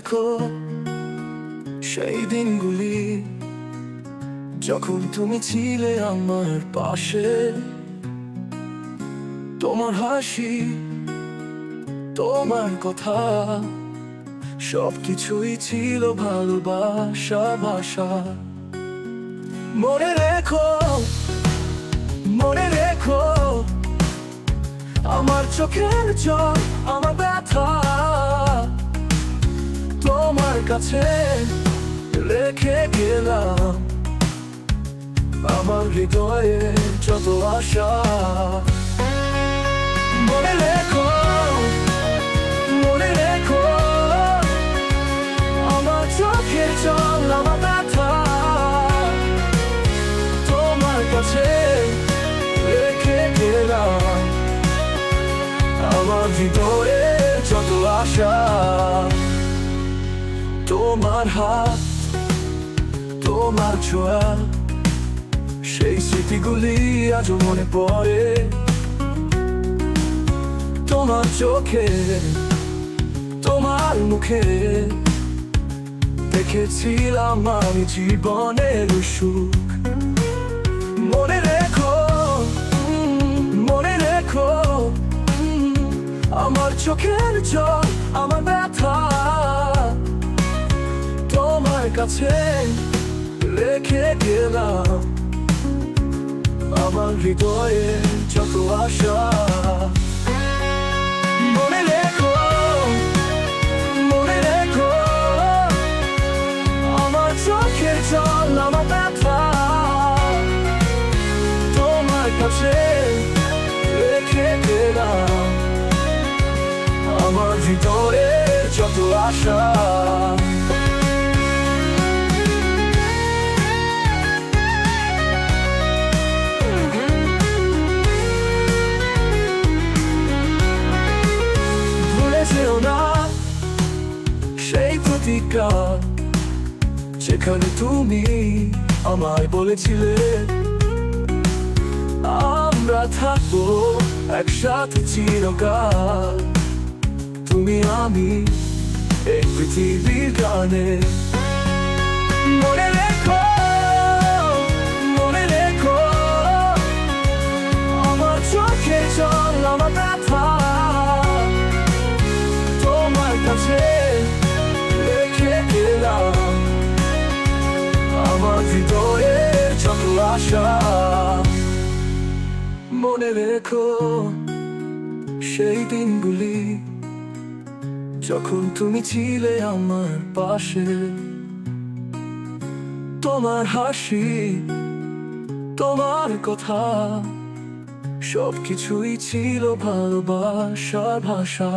রেখো সেই দিনগুলি যখন তুমি ছিলে আমার পাশে। তোমার হাসি, তোমার কথা, সবকিছুই ছিল ভালোবাসা ভাষা। মনে রেখো, মনে রেখো আমার চোখের জল, আমার ব্যথা তোমার কাছে রেখে গেলাম। আমার হৃদয়ে যত আশা, মনে রেখো, মনে রেখো আমার চোখের জল, আমার ব্যথা তোমার কাছে রেখে গেলাম। আমার হৃদয়ে যত আশা, তোমার হাত, তোমার ছোঁয়া, সেই স্মৃতিগুলি আজও মনে পড়ে। তোমার চোখে, তোমার মুখে দেখেছিলাম আমি জীবনের সুখ। মনে রেখো, মনে রেখো আমার চোখের জল, আমার ব্যথা তোমার কাছে রেখে গেলাম। আমার হৃদয়ে যত আশা, মনে রেখো, মনে রেখো আমার চোখের জল, আমার ব্যথা তোমার কাছে রেখে গেলাম। আমার হৃদয়ে যত আশা, ভুলে যেও না সেই প্রতিজ্ঞা যেখানে তুমি আমায় বলেছিলে আমরা থাকবো একসাথে চিরকাল। তুমি আমি এই পৃথিবীর গানে। মনে রেখো, মনে রেখো আমার চোখের জল, আমার ব্যথা তোমার কাছে রেখে গেলাম। আমার হৃদয়ে যত আশা, মনে রেখো সেই দিনগুলি যখন তুমি ছিলে আমার পাশে। তোমার হাসি, তোমার কথা, সবকিছুই ছিল ভালোবাসার ভাষা।